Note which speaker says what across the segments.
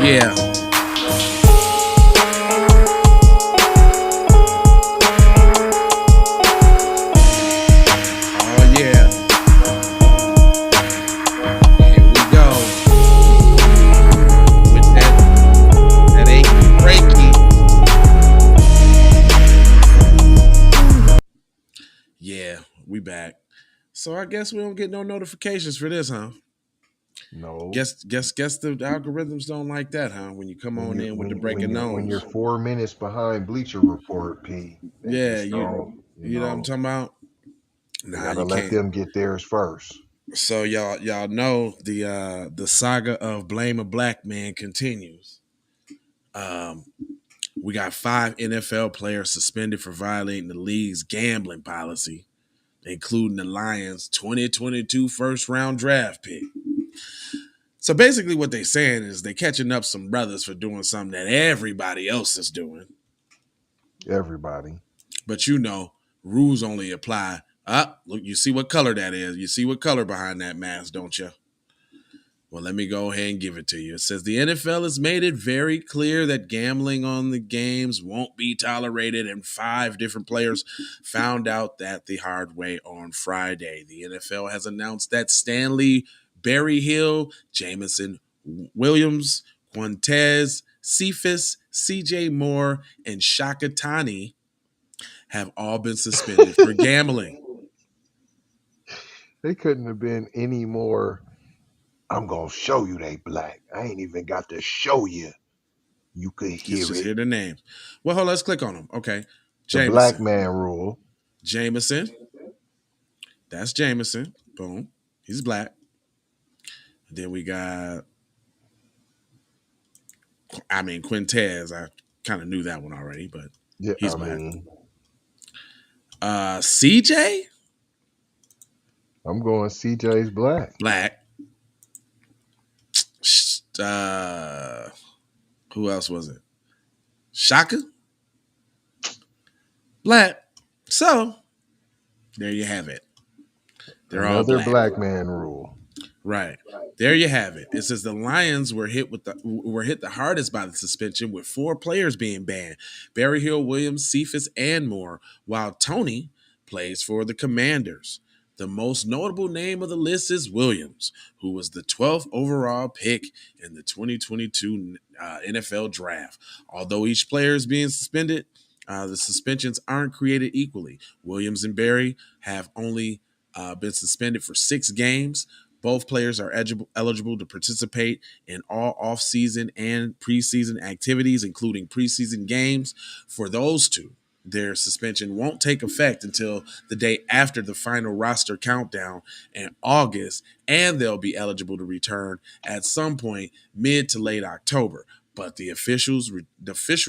Speaker 1: yeah. Oh yeah. Here we go. With that achy breaky. Yeah, we back. So I guess we don't get no notifications for this, huh?
Speaker 2: No.
Speaker 1: Guess the algorithms don't like that, huh? When you come
Speaker 2: When
Speaker 1: on
Speaker 2: you
Speaker 1: in with the
Speaker 2: when
Speaker 1: breaking
Speaker 2: you when you're
Speaker 1: news.
Speaker 2: 4 minutes behind Bleacher Report, P, they
Speaker 1: Yeah,
Speaker 2: just
Speaker 1: you
Speaker 2: don't.
Speaker 1: you know what I'm talking about?
Speaker 2: They
Speaker 1: Nah,
Speaker 2: gotta
Speaker 1: you
Speaker 2: let
Speaker 1: can't.
Speaker 2: them get theirs first.
Speaker 1: So y'all know the saga of blame a black man continues. Um, we got 5 NFL players suspended for violating the league's gambling policy, including the Lions' 2022 first round draft pick. So basically, what they're saying is they're catching up some brothers for doing something that everybody else is doing.
Speaker 2: Everybody.
Speaker 1: But rules only apply. Look, you see what color that is. You see what color behind that mask, don't you? Well, let me go ahead and give it to you. It says the NFL has made it very clear that gambling on the games won't be tolerated, and 5 different players found out that the hard way on Friday. The NFL has announced that Stanley Berryhill, Jamison Williams, Quintez, Cephus, CJ Moore, and Shaka Tani have all been suspended for gambling.
Speaker 2: They couldn't have been any more. I'm gonna show you they black. I ain't even got to show you. You could hear
Speaker 1: Just
Speaker 2: it.
Speaker 1: hear the names. Well, hold on, let's click on them. Okay.
Speaker 2: The black
Speaker 1: Jameson.
Speaker 2: man rule.
Speaker 1: Jameson. That's Jameson. Boom. He's black. Then we got, Quintez. I kind of knew that one already, but
Speaker 2: Yeah,
Speaker 1: he's black. CJ?
Speaker 2: I'm going CJ's black.
Speaker 1: Black. Who else was it? Shaka? Black. So, there you have it. They're all
Speaker 2: Another
Speaker 1: black.
Speaker 2: black man rule.
Speaker 1: Right. There you have it. It says the Lions were hit the hardest by the suspension, with 4 players being banned: Berryhill, Williams, Cephus, and more, while Tony plays for the Commanders. The most notable name of the list is Williams, who was the 12th overall pick in the 2022 NFL draft. Although each player is being suspended, the suspensions aren't created equally. Williams and Berry have only been suspended for 6 games. Both players are eligible to participate in all off-season and preseason activities, including preseason games. For those 2, their suspension won't take effect until the day after the final roster countdown in August, and they'll be eligible to return at some point mid to late October. But the official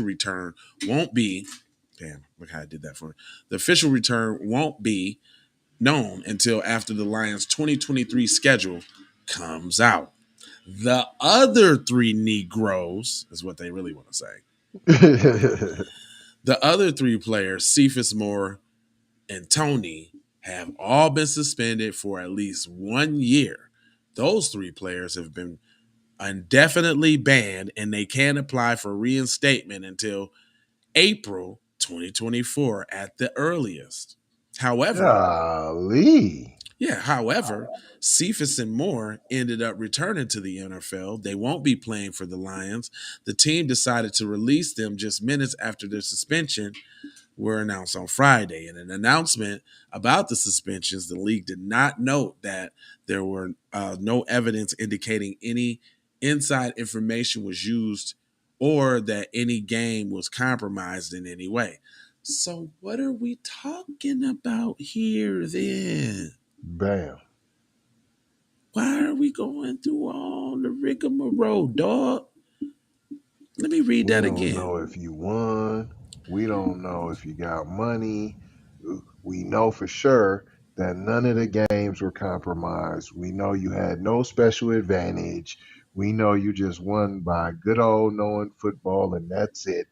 Speaker 1: return won't be. Damn, look how I did that for you. The official return won't be known until after the Lions' 2023 schedule comes out. The other 3 Negroes is what they really want to say. The other 3 players, Cephus, Moore, and Tony, have all been suspended for at least 1 year. Those 3 players have been indefinitely banned, and they can't apply for reinstatement until April 2024 at the earliest. However,
Speaker 2: Golly.
Speaker 1: however, Cephus and Moore ended up returning to the NFL. They won't be playing for the Lions. The team decided to release them just minutes after their suspension were announced on Friday. In an announcement about the suspensions, the league did not note that there were no evidence indicating any inside information was used or that any game was compromised in any way. So what are we talking about here then?
Speaker 2: Bam.
Speaker 1: Why are we going through all the rigmarole, dog? Let me read that
Speaker 2: We don't
Speaker 1: again.
Speaker 2: know if you won. We don't know if you got money. We know for sure that none of the games were compromised. We know you had no special advantage. We know you just won by good old knowing football, and that's it.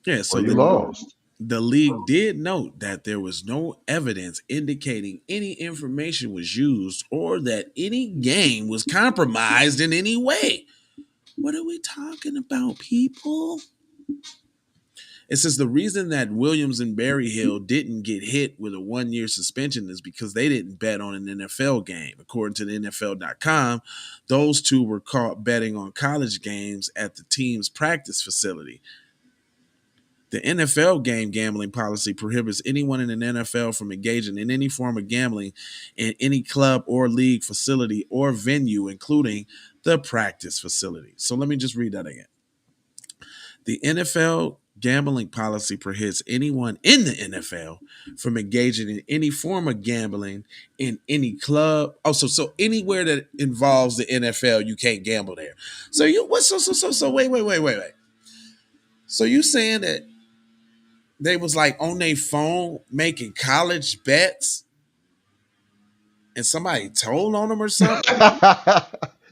Speaker 1: Yeah, so
Speaker 2: Or you lost.
Speaker 1: the league did note that there was no evidence indicating any information was used or that any game was compromised in any way. What are we talking about, people? It says the reason that Williams and Berryhill didn't get hit with a 1 year suspension is because they didn't bet on an NFL game. According to the NFL.com, those two were caught betting on college games at the team's practice facility. The NFL game gambling policy prohibits anyone in an NFL from engaging in any form of gambling in any club or league facility or venue, including the practice facility. So let me just read that again. The NFL gambling policy prohibits anyone in the NFL from engaging in any form of gambling in any club. Also, so anywhere that involves the NFL, you can't gamble there. So you what? So wait. So you saying that they was like on their phone making college bets and somebody told on them or something?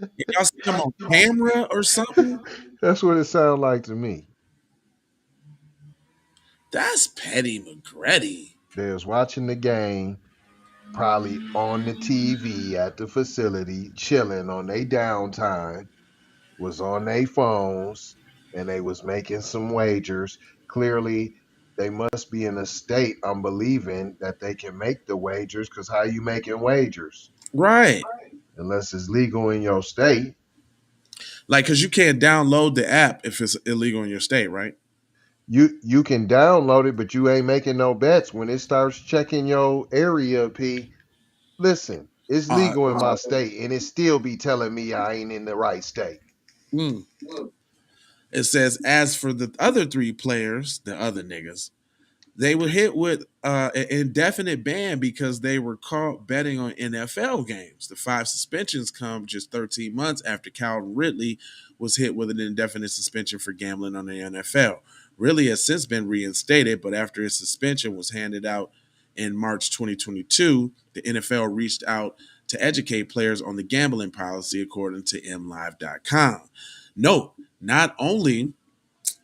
Speaker 1: And y'all see them on camera or something?
Speaker 2: That's what it sounds like to me.
Speaker 1: That's Petty McGretty.
Speaker 2: They was watching the game, probably on the TV at the facility, chilling on their downtime, was on their phones, and they was making some wagers. Clearly, they must be in a state, I'm believing, that they can make the wagers, because how you making wagers?
Speaker 1: Right.
Speaker 2: Unless it's legal in your state.
Speaker 1: Like, because you can't download the app if it's illegal in your state, right?
Speaker 2: You can download it, but you ain't making no bets. When it starts checking your area, P, listen, it's
Speaker 1: Uh,
Speaker 2: legal in my state, and it still be telling me I ain't in the right state.
Speaker 1: mm. It says, as for the other three players, the other niggas, they were hit with an indefinite ban because they were caught betting on NFL games. The 5 suspensions come just 13 months after Calvin Ridley was hit with an indefinite suspension for gambling on the NFL. Ridley has since been reinstated, but after his suspension was handed out in March 2022, the NFL reached out to educate players on the gambling policy, according to MLive.com. Note, not only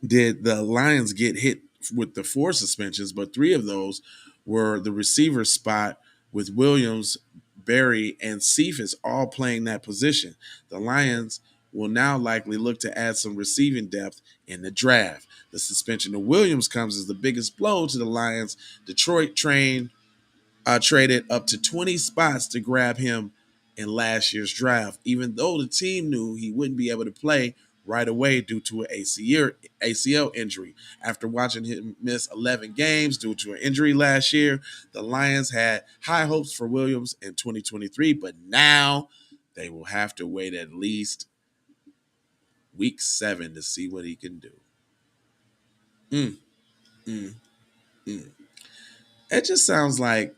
Speaker 1: did the Lions get hit with the 4 suspensions, but 3 of those were the receiver spot with Williams, Berry, and Cephus all playing that position. The Lions will now likely look to add some receiving depth in the draft. The suspension of Williams comes as the biggest blow to the Lions. Detroit traded up to 20 spots to grab him in last year's draft, even though the team knew he wouldn't be able to play right away due to an ACL injury. After watching him miss 11 games due to an injury last year, the Lions had high hopes for Williams in 2023, but now they will have to wait at least week 7 to see what he can do. Mm, mm, mm. It just sounds like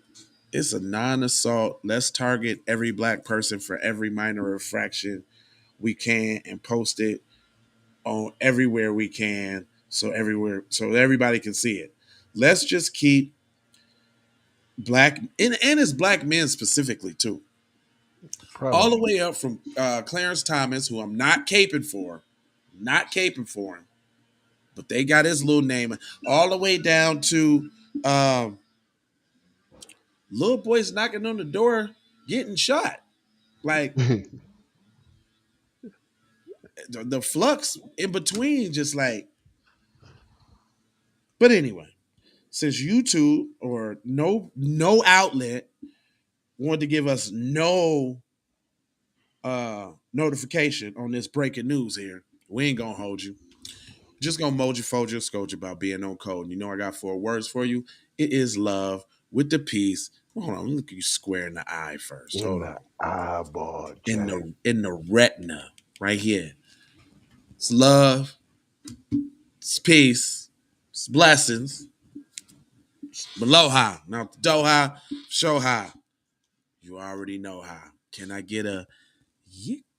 Speaker 1: it's a non-assault. Let's target every black person for every minor infraction we can and post it on everywhere we can so everybody can see it. Let's just keep black and it's black men specifically too. All the
Speaker 2: Probably.
Speaker 1: way up from Clarence Thomas, who I'm not caping for, him, but they got his little name, all the way down to little boys knocking on the door, getting shot. Like the flux in between, just like. But anyway, since YouTube or no outlet wanted to give us no notification on this breaking news here, we ain't gonna hold you. Just gonna mold you, fold you, scold you about being on code. And you know I got 4 words for you. It is love with the peace. Hold on, look at you square in the eye first.
Speaker 2: In
Speaker 1: Hold
Speaker 2: the
Speaker 1: on.
Speaker 2: eyeball,
Speaker 1: In
Speaker 2: Jack.
Speaker 1: the retina, right here. It's love, it's peace, it's blessings, it's aloha. Now the doha, show how. You already know how. Can I get a yeah?